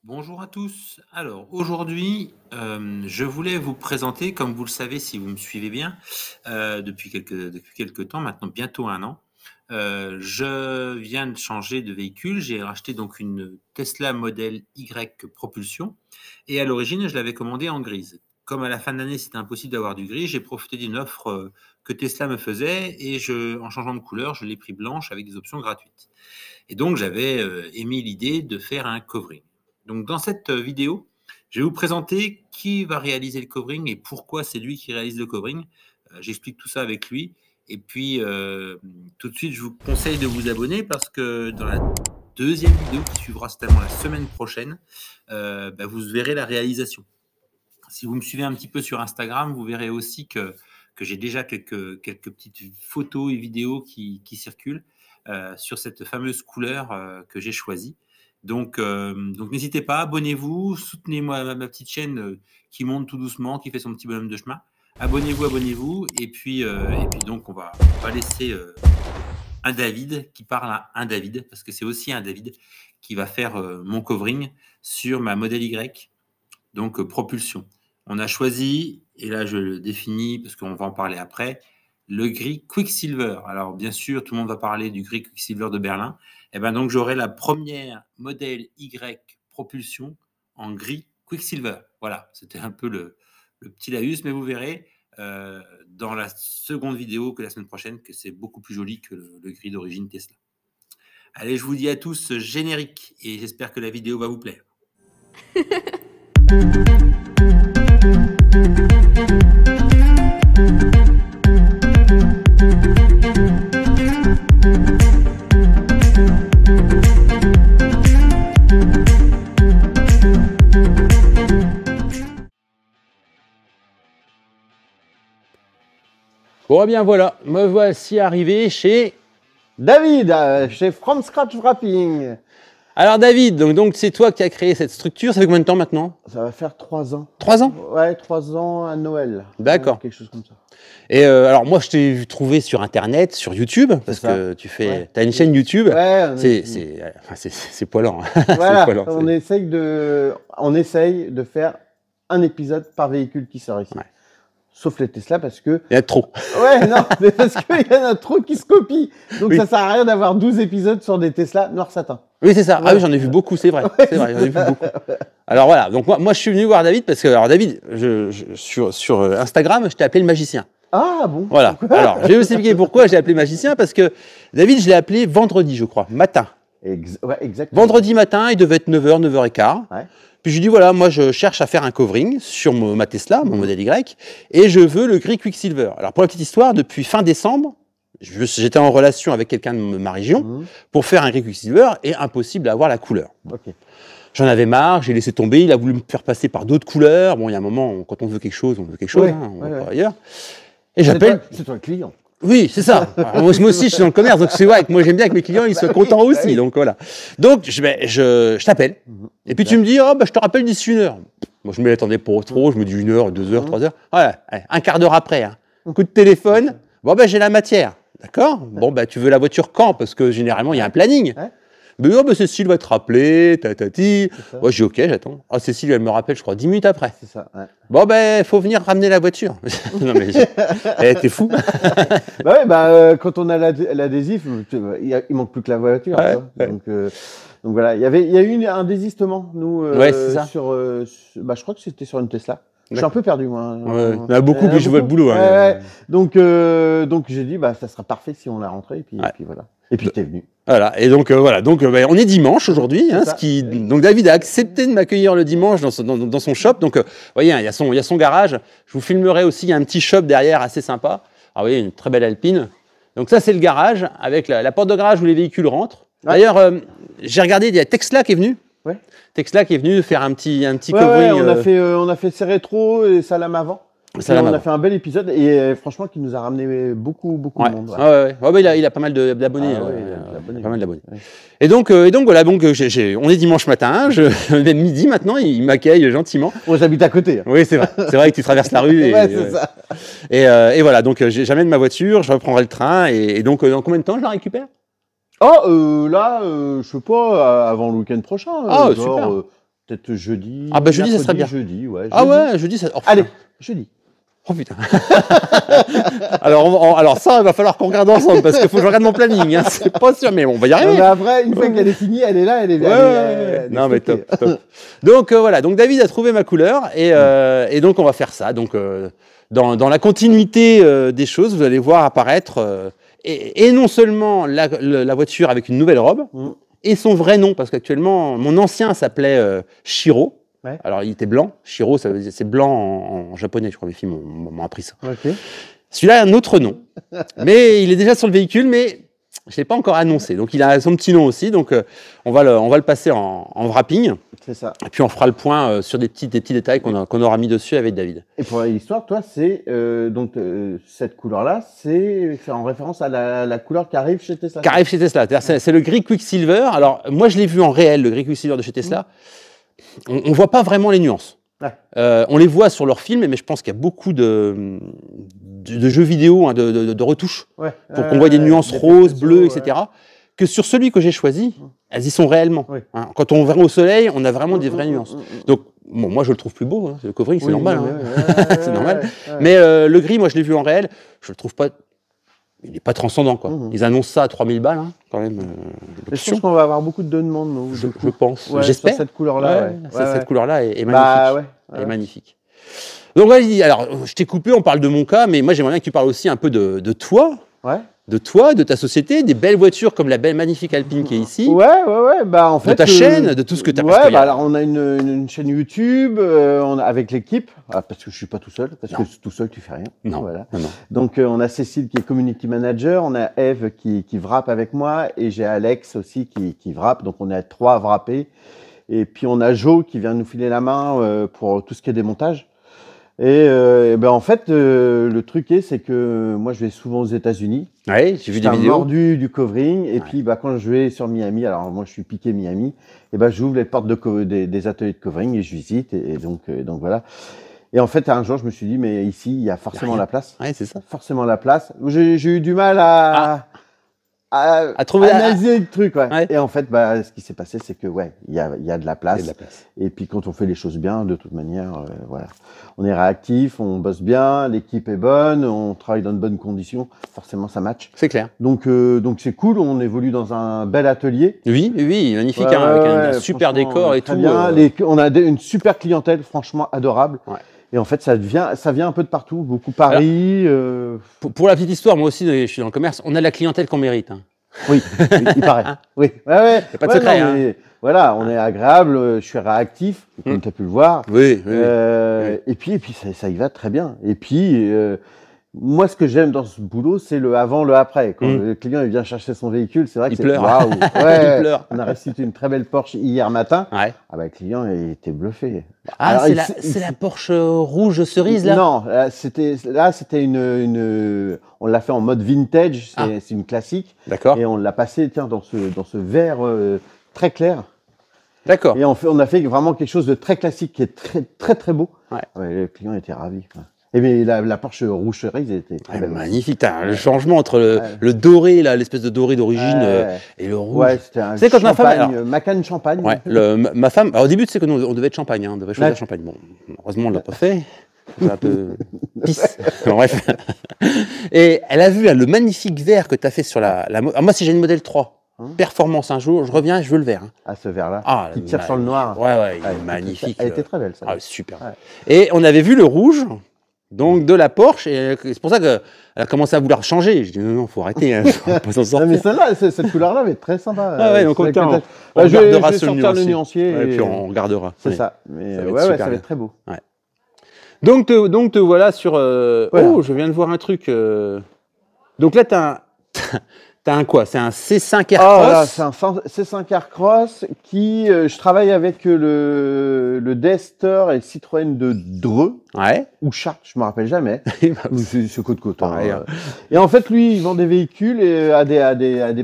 Bonjour à tous. Alors aujourd'hui, je voulais vous présenter, comme vous le savez si vous me suivez bien, depuis quelques temps, maintenant bientôt 1 an, je viens de changer de véhicule. J'ai racheté donc une Tesla Model Y propulsion et à l'origine, je l'avais commandée en grise. Comme à la fin de l'année, c'était impossible d'avoir du gris, j'ai profité d'une offre que Tesla me faisait et en changeant de couleur, je l'ai pris blanche avec des options gratuites. Et donc, j'avais émis l'idée de faire un covering. Donc, dans cette vidéo, je vais vous présenter qui va réaliser le covering et pourquoi c'est lui qui réalise le covering. J'explique tout ça avec lui. Et puis, tout de suite, je vous conseille de vous abonner parce que dans la deuxième vidéo qui suivra certainement la semaine prochaine, vous verrez la réalisation. Si vous me suivez un petit peu sur Instagram, vous verrez aussi que j'ai déjà quelques petites photos et vidéos qui circulent sur cette fameuse couleur que j'ai choisie. Donc n'hésitez pas, abonnez-vous, soutenez-moi ma petite chaîne qui monte tout doucement, qui fait son petit bonhomme de chemin. Abonnez-vous, et puis donc on va laisser un David qui parle à un David, parce que c'est aussi un David qui va faire mon covering sur ma Model Y, donc propulsion. On a choisi, et là je le définis parce qu'on va en parler après, le gris Quicksilver. Alors bien sûr, tout le monde va parler du gris Quicksilver de Berlin. Et ben donc j'aurai la première Model Y propulsion en gris Quicksilver. Voilà, c'était un peu le petit laïus, mais vous verrez dans la seconde vidéo que la semaine prochaine que c'est beaucoup plus joli que le gris d'origine Tesla. Allez, je vous dis à tous générique et j'espère que la vidéo va vous plaire. Bon, eh bien voilà, me voici arrivé chez David, chez From Scratch Wrapping. Alors David, donc c'est toi qui as créé cette structure, ça fait combien de temps maintenant? Ça va faire 3 ans. 3 ans? Ouais, 3 ans à Noël. D'accord. Quelque chose comme ça. Et alors moi je t'ai trouvé sur internet, sur YouTube, parce que tu fais, t'as une chaîne YouTube. Ouais, c'est poilant. Hein. Voilà, poilant, on essaye de faire un épisode par véhicule qui sort ici. Ouais. Sauf les Tesla parce que... Il y en a trop. Ouais, non, mais parce qu'il y en a trop qui se copient. Donc oui. Ça sert à rien d'avoir 12 épides sur des Tesla noir satin. Oui, c'est ça. Ouais. Ah oui, j'en ai vu beaucoup, c'est vrai. C'est vrai, j'en ai vu beaucoup. Alors voilà, donc moi je suis venu voir David parce que, alors David, sur Instagram, je t'ai appelé le magicien. Ah bon? Voilà. Alors, je vais vous expliquer pourquoi j'ai appelé magicien, parce que David, je l'ai appelé vendredi, je crois, matin. Ouais, exactement. Vendredi matin, il devait être 9h, 9h15. Ouais. Puis je lui dis, voilà, moi je cherche à faire un covering sur ma Tesla, mon Model Y, et je veux le gris Quicksilver. Alors pour la petite histoire, depuis fin décembre, j'étais en relation avec quelqu'un de ma région pour faire un gris Quicksilver, et impossible d'avoir la couleur. Okay. J'en avais marre, j'ai laissé tomber, il a voulu me faire passer par d'autres couleurs. Bon, il y a un moment, quand on veut quelque chose, on veut quelque chose, hein, on va pas ailleurs. Et j'appelle... C'est toi le client. Oui, c'est ça. Moi aussi, je suis dans le commerce, donc c'est vrai que moi, j'aime bien que mes clients ils soient contents aussi. Oui. Donc voilà. Donc je t'appelle. Et puis tu me dis, oh, je te rappelle d'ici 1 heure. Moi, je ne m'y attendais pas trop. Je me dis 1 heure, 2 heures, 3 heures. Voilà, allez, un quart d'heure après. Hein. Coup de téléphone. Bon, j'ai la matière. D'accord. Bon, tu veux la voiture quand? Parce que généralement, il y a un planning. Mais oh, Cécile va te rappeler, tatati. Moi, je dis ok, j'attends. Ah, Cécile, elle me rappelle, je crois, 10 minutes après. C'est ça, ouais. Bon, faut venir ramener la voiture. Non, mais t'es fou. Quand on a l'adhésif, il manque plus que la voiture. Ouais, ouais. Donc voilà, il y a eu un désistement, nous, sur, je crois que c'était sur une Tesla. Je suis un peu perdu, moi. Ouais, il y en a beaucoup, puis je vois le boulot. Hein. Ouais. Donc j'ai dit, ça sera parfait si on la rentrait, et puis voilà. Et puis t'es venu. Voilà, et donc on est dimanche aujourd'hui, hein, donc David a accepté de m'accueillir le dimanche dans son shop. Donc vous voyez, il y a son garage. Je vous filmerai aussi, il y a un petit shop derrière assez sympa. Ah oui, une très belle Alpine. Donc ça c'est le garage avec la porte de garage où les véhicules rentrent. Ouais. D'ailleurs, j'ai regardé, il y a Tesla qui est venu. Ouais. Tesla qui est venu faire un petit covering. Ouais, on a fait ces rétros et ça lame avant. On a fait un bel épisode et franchement, qui nous a ramené beaucoup de monde. Il a pas mal d'abonnés. Pas mal d'abonnés. Ouais. Et donc voilà, donc on est dimanche matin, même midi maintenant, il m'accueille gentiment. J'habite à côté. Oui, c'est vrai. C'est vrai que tu traverses la rue. C'est ça. Et voilà, donc j'amène ma voiture, je reprendrai le train et donc dans combien de temps je la récupère? Je sais pas, avant le week-end prochain. Super. Peut-être jeudi. Jeudi, ça serait bien. Jeudi, ouais. Jeudi, ça. Allez, jeudi. Oh putain. alors ça, il va falloir qu'on regarde ensemble parce qu'il faut que je regarde mon planning. Hein. C'est pas sûr, mais on va y arriver. Mais après, une fois qu'elle est finie, elle est là, elle est bien. Non, mais top. Donc voilà. Donc David a trouvé ma couleur et donc on va faire ça. Donc dans la continuité des choses, vous allez voir apparaître et non seulement la voiture avec une nouvelle robe et son vrai nom parce qu'actuellement mon ancien s'appelait Shiro. Ouais. Alors, il était blanc. Shiro, c'est blanc en japonais, je crois. Mes filles m'ont appris ça. Okay. Celui-là a un autre nom. Mais il est déjà sur le véhicule, mais je ne l'ai pas encore annoncé. Donc, il a son petit nom aussi. Donc, on va le passer en wrapping. C'est ça. Et puis, on fera le point sur des petits détails qu'on aura mis dessus avec David. Et pour l'histoire, toi, c'est cette couleur-là, c'est en référence à la couleur qui arrive chez Tesla. Qui arrive chez Tesla. C'est le gris Quicksilver. Alors, moi, je l'ai vu en réel, le gris Quicksilver de chez Tesla. On ne voit pas vraiment les nuances. Ouais. On les voit sur leurs films, mais je pense qu'il y a beaucoup de jeux vidéo, de retouches, pour qu'on voit des nuances roses, bleues, etc. Que sur celui que j'ai choisi, elles y sont réellement. Oui. Hein, quand on verra au soleil, on a vraiment des vraies nuances. Donc, bon, moi, je le trouve plus beau. Hein. Le covering, c'est normal. C'est normal. Mais le gris, moi, je l'ai vu en réel. Je le trouve pas... Il n'est pas transcendant, quoi. Ils annoncent ça à 3000 balles, hein, quand même. Je pense qu'on va avoir beaucoup de demandes, nous. Je pense. J'espère. Cette couleur-là. Cette couleur-là est magnifique. Elle est magnifique. Donc, alors, je t'ai coupé, on parle de mon cas, mais moi, j'aimerais bien que tu parles aussi un peu de toi. Ouais. De toi, de ta société, des belles voitures comme la belle magnifique Alpine qui est ici. Ouais. En fait, de ta chaîne, de tout ce que tu as. Alors on a une chaîne YouTube, avec l'équipe, parce que je suis pas tout seul, parce que tout seul tu fais rien. Non. Voilà. Non. Donc on a Cécile qui est community manager, on a Eve qui wrappe avec moi et j'ai Alex aussi qui wrappe. Donc on est à 3 à wrapper. Et puis on a Joe qui vient nous filer la main pour tout ce qui est démontage. Et en fait, le truc c'est que moi je vais souvent aux États-Unis. Ouais, j'ai vu des vidéos. Mordu du covering. Et puis quand je vais sur Miami, alors moi je suis piqué Miami, et j'ouvre les portes des ateliers de covering et je visite. Et donc voilà. Et en fait, un jour je me suis dit, mais ici il y a forcément la place. Ouais, c'est ça. Forcément la place. J'ai eu du mal à trouver analyser le truc, ouais. Et en fait, ce qui s'est passé, c'est que il y a de la place. Et puis quand on fait les choses bien, de toute manière, voilà, on est réactif, on bosse bien, l'équipe est bonne, on travaille dans de bonnes conditions, forcément ça match. C'est clair. Donc c'est cool, on évolue dans un bel atelier. Oui, magnifique, avec un super décor et tout. Bien. On a une super clientèle, franchement adorable. Ouais. Et en fait, ça vient un peu de partout, beaucoup Paris. Alors, pour la petite histoire, moi aussi, je suis dans le commerce, on a la clientèle qu'on mérite. Hein. Oui, il paraît. Oui. Ouais. Y a pas de secret. Mais, voilà, on est agréable, je suis réactif, comme tu as pu le voir. Oui. Et puis ça y va très bien. Et puis, moi, ce que j'aime dans ce boulot, c'est le avant, le après. Quand le client il vient chercher son véhicule, c'est vrai que il pleure. Waouh. Il pleure. On a restitué une très belle Porsche hier matin. Ouais. Le client il était bluffé. Alors, c'est la Porsche rouge cerise là. Non, c'était on l'a fait en mode vintage, c'est une classique. D'accord. Et on l'a passé dans ce vert très clair. D'accord. Et on a fait vraiment quelque chose de très classique qui est très très très beau. Ouais. Le client était ravi. Et mais la Porsche rouge cerise était très belle. Magnifique. Le changement entre le doré, là, l'espèce de doré d'origine, et le rouge. Ouais, c'était un Macan champagne. Ouais, ma femme, alors au début, tu sais que nous, on devait être champagne, on devait choisir champagne. Bon, heureusement, on ne l'a pas fait. C'est un peu pisse. Bref. Et elle a vu le magnifique vert que tu as fait sur la moi, si j'ai une modèle 3, performance un jour, je reviens et je veux le vert. Ah, ce vert-là qui tire sur le noir. Ouais, il est magnifique. Elle était très belle, ça. Ah, super. Ouais. Et on avait vu le rouge. Donc de la Porsche, et c'est pour ça qu'elle a commencé à vouloir changer. Je dis non, faut arrêter, faut pas s'en sortir. Mais celle-là, cette couleur-là, elle est très sympa. Donc on regardera le nuancier. Et puis on regardera. C'est ça. Mais ça va être très beau. Ouais. Donc te voilà sur. Oh, je viens de voir un truc. Donc là, T'as un quoi? C'est un C5 Ah, Aircross? c'est un C5 Aircross qui, je travaille avec le Dester et Citroën de Dreux. Ouais. Ou Chartres, je me rappelle jamais. C'est côte côte. Hein. Et en fait, lui, il vend des véhicules à des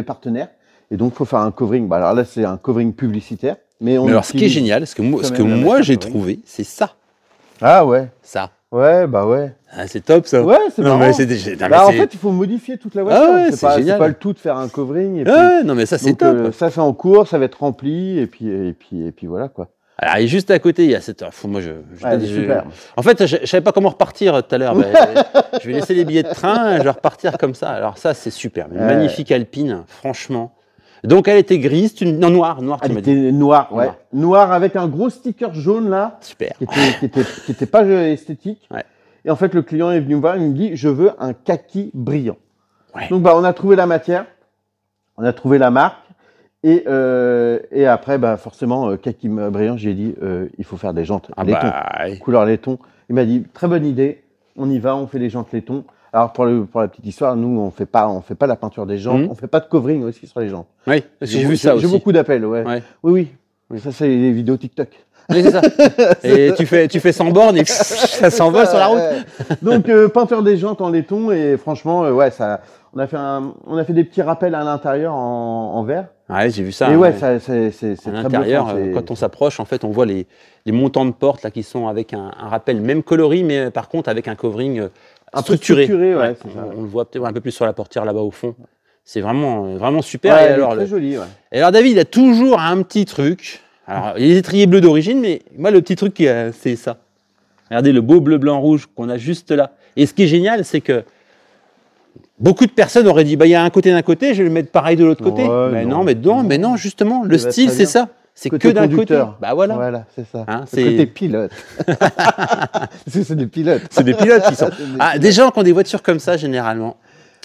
partenaires. Et donc, il faut faire un covering. Bah, alors là, c'est un covering publicitaire. Mais alors, ce qui est génial, ce que moi j'ai trouvé, c'est ça. Ah ouais. Ça. Ouais, bah ouais. Ah, c'est top ça. Ouais, c'est marrant. Mais en fait, il faut modifier toute la voiture. Ah ouais, c'est génial. C'est pas le tout de faire un covering. Et puis, non, mais ça, c'est top. Ça, c'est en cours, ça va être rempli. Et puis voilà, quoi. Alors, et juste à côté, il y a cette. Moi, super. En fait, je savais pas comment repartir tout à l'heure. Je vais laisser les billets de train, je vais repartir comme ça. Alors, ça, c'est super. Une magnifique Alpine, franchement. Donc, elle était grise, non, noire, tu m'as dit. Elle était noire, ouais. Noire avec un gros sticker jaune, là. Super. Qui était pas esthétique. Ouais. Et en fait, le client est venu me voir, il me dit, je veux un kaki brillant. Ouais. Donc, on a trouvé la matière, on a trouvé la marque. Et après, forcément, kaki brillant, j'ai dit, il faut faire des jantes laiton, couleur laiton. Il m'a dit, très bonne idée, on y va, on fait des jantes laiton. Alors, pour la petite histoire, nous, on fait pas la peinture des jantes, on fait pas de covering aussi sur les jantes. Oui, j'ai vu ça aussi. J'ai beaucoup d'appels, ouais. Oui. Ça, c'est les vidéos TikTok. Oui, c'est ça. Et tu fais 100 bornes et ça s'envole sur la route. Donc, peinture des jantes en laiton et franchement, on a fait des petits rappels à l'intérieur en verre. Ouais, j'ai vu ça. Et ouais, c'est à l'intérieur, quand on s'approche, en fait, on voit les montants de porte là qui sont avec un rappel même coloris, mais par contre avec un covering structuré. Ouais, on le voit peut-être un peu plus sur la portière là-bas au fond. C'est vraiment super. Ouais, et alors, très joli. Ouais. Et alors David, il a toujours un petit truc. Alors, il y a les étriers bleus d'origine, mais moi, le petit truc, c'est ça. Regardez le beau bleu, blanc, rouge qu'on a juste là. Et ce qui est génial, c'est que beaucoup de personnes auraient dit, il y a un côté d'un côté, je vais le mettre pareil de l'autre côté. Mais non, justement, le style, c'est ça. C'est que d'un côté. Bah voilà. Voilà, c'est ça. Hein, le côté pilote. C'est des pilotes. C'est des pilotes qui sont. Des gens qui ont des voitures comme ça, généralement.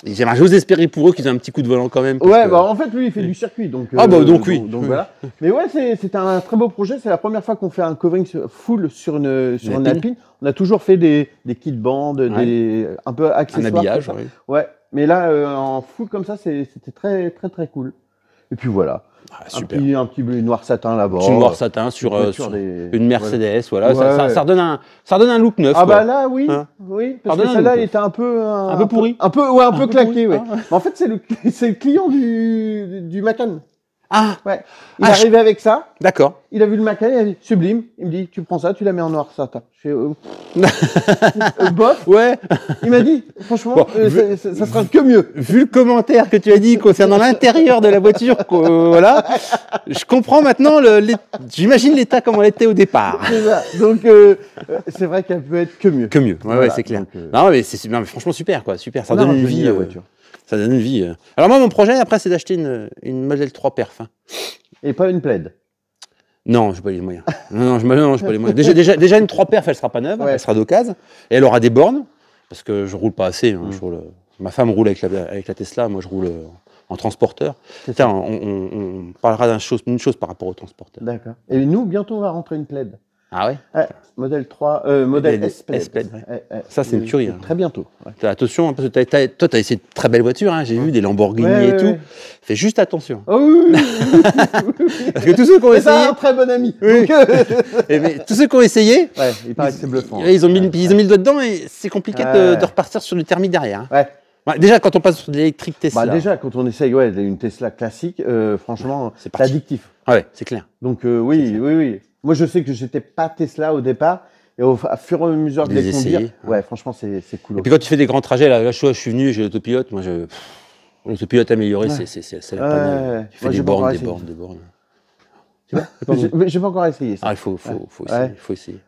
J'ose espérer pour eux qu'ils aient un petit coup de volant quand même. Ouais, en fait, lui, il fait du circuit. Donc, oui. Donc voilà. Mais ouais, c'est un très beau projet. C'est la première fois qu'on fait un covering full sur une Alpine. On a toujours fait des kits bandes, un peu accessoires. Un habillage, oui. Ouais. Mais là, en full comme ça, c'était très, très, très cool. Et puis voilà. Ah, super. Un petit bleu noir satin là-bas. Un petit noir satin sur une Mercedes, voilà. Ça redonne un look neuf. Ah bah là, oui, parce que celle-là, elle était un peu pourrie. Un peu claquée, ouais. En fait, c'est le client du Macan. Ah. Ouais. Il est arrivé avec ça. D'accord. Il a vu le Macan, il a dit sublime. Il me dit, tu prends ça, tu la mets en noir satin. Je fais bof. Ouais. Il m'a dit, franchement, ça sera que mieux. Vu le commentaire que tu as dit concernant l'intérieur de la voiture, voilà, je comprends maintenant. J'imagine l'état comment elle était au départ. C'est ça. Donc, c'est vrai qu'elle peut être que mieux. Que mieux. Ouais, c'est clair. Donc, non, mais franchement super, quoi. Super. Ça donne une vie. La voiture. Ça donne une vie. Alors moi, mon projet après, c'est d'acheter une Model 3 Perf. Et pas une plaid. Non, je n'ai pas les moyens. Non, je n'ai pas les moyens. Déjà une 3 Perf, elle sera pas neuve, elle sera d'occasion, et elle aura des bornes, parce que je roule pas assez. Ma femme roule avec la Tesla, moi je roule en transporteur. Tiens, on parlera d'une chose par rapport au transporteur. D'accord. Et nous, bientôt, on va rentrer une plaid. Ah ouais, Modèle 3, modèle S-Plaid. Ça, c'est une tuerie. Très bientôt. Ouais. Attention, parce que toi, tu as essayé de très belles voitures, hein, j'ai vu des Lamborghini et tout. Ouais. Fais juste attention. Oh, oui. Parce que tous ceux qui ont essayé. C'est un très bon ami. Oui. Mais tous ceux qui ont essayé. Ouais, il paraît que c'est bluffant. Ils ont mis le doigt dedans et c'est compliqué de repartir sur le thermique derrière. Hein. Ouais. Ouais, déjà, quand on passe sur de l'électrique Tesla. Déjà, quand on essaye une Tesla classique, franchement, c'est addictif. Ouais, c'est clair. Donc, oui. Moi, je sais que j'étais pas Tesla au départ. Et au fur et à mesure de les conduire, franchement, c'est cool. Et puis quand tu fais des grands trajets, là je suis venu, j'ai l'autopilote. Moi, l'autopilote amélioré, c'est la panne. Tu fais des bornes. Tu vois j'ai pas encore essayé ça. Ah, il faut essayer.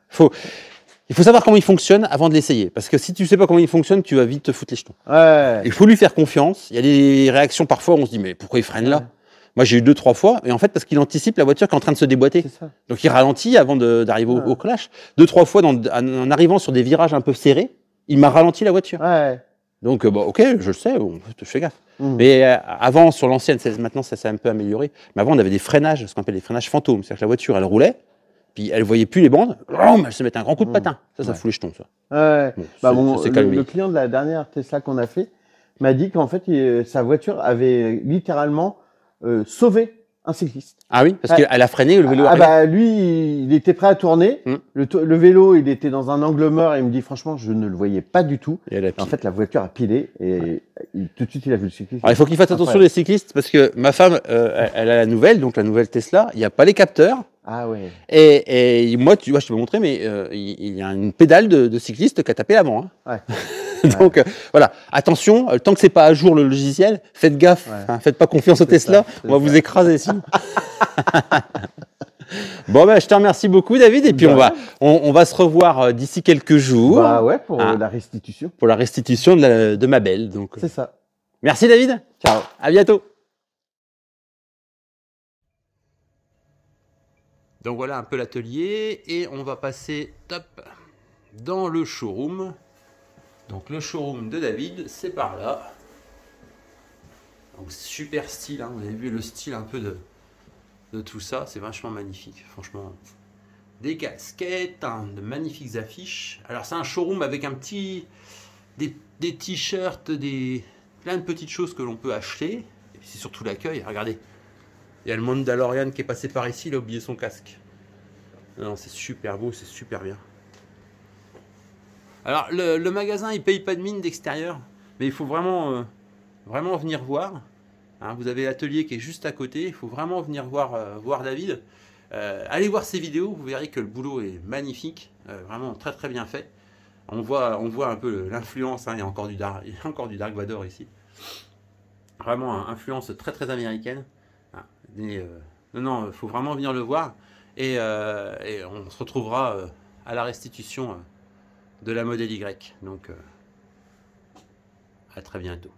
Il faut savoir comment il fonctionne avant de l'essayer. Parce que si tu sais pas comment il fonctionne, tu vas vite te foutre les jetons. Ouais. Il faut lui faire confiance. Il y a des réactions parfois où on se dit, mais pourquoi il freine là ? Moi, j'ai eu 2-3 fois, et en fait, parce qu'il anticipe la voiture qui est en train de se déboîter. Donc, il ralentit avant d'arriver au clash. 2-3 fois, en arrivant sur des virages un peu serrés, il m'a ralenti la voiture. Ouais. Donc, ok, je le sais, je fais gaffe. Mais avant, sur l'ancienne, maintenant, ça s'est un peu amélioré. Mais avant, on avait des freinages, ce qu'on appelle des freinages fantômes. C'est-à-dire que la voiture, elle roulait, puis elle voyait plus les bandes, elle se mettait un grand coup de patin. Ça fout les jetons, ça. Ouais. Bon, le client de la dernière Tesla qu'on a fait, m'a dit qu'en fait, sa voiture avait littéralement sauvé un cycliste. Ah oui, parce qu'elle a freiné, le vélo a freiné. Lui, il était prêt à tourner. Le vélo, il était dans un angle mort et il me dit, franchement, je ne le voyais pas du tout. Et en fait, la voiture a pilé et tout de suite, il a vu le cycliste. Alors, il faut qu'il fasse attention les cyclistes parce que ma femme, elle a la nouvelle, donc la nouvelle Tesla, il n'y a pas les capteurs. Ah ouais. Et moi, tu vois, je te peux montrer, mais il y a une pédale de cycliste qui a tapé l'avant. Hein. Ouais. Donc voilà, attention, tant que c'est pas à jour le logiciel, faites gaffe, hein, faites pas confiance au Tesla, on va vous écraser sinon. Bon ben, je te remercie beaucoup David, et puis on va se revoir d'ici quelques jours. Bah ouais, pour la restitution. Pour la restitution de ma belle. C'est ça. Merci David. Ciao. À bientôt. Donc voilà un peu l'atelier et on va passer dans le showroom. Donc le showroom de David, c'est par là. Donc super style, hein. Vous avez vu le style un peu de tout ça, c'est vachement magnifique, franchement. Des casquettes, de magnifiques affiches. Alors c'est un showroom avec des t-shirts, plein de petites choses que l'on peut acheter. Et puis c'est surtout l'accueil, regardez. Il y a le Mandalorian qui est passé par ici, il a oublié son casque. Non, c'est super beau, c'est super bien. Alors, le magasin, il paye pas de mine d'extérieur, mais il faut vraiment venir voir. Hein, vous avez l'atelier qui est juste à côté, il faut vraiment venir voir David. Allez voir ses vidéos, vous verrez que le boulot est magnifique, vraiment très très bien fait. On voit un peu l'influence, hein, il y a encore du Dark Vador ici. Vraiment influence très très américaine. Non, il faut vraiment venir le voir et on se retrouvera à la restitution de la Model Y. Donc, à très bientôt.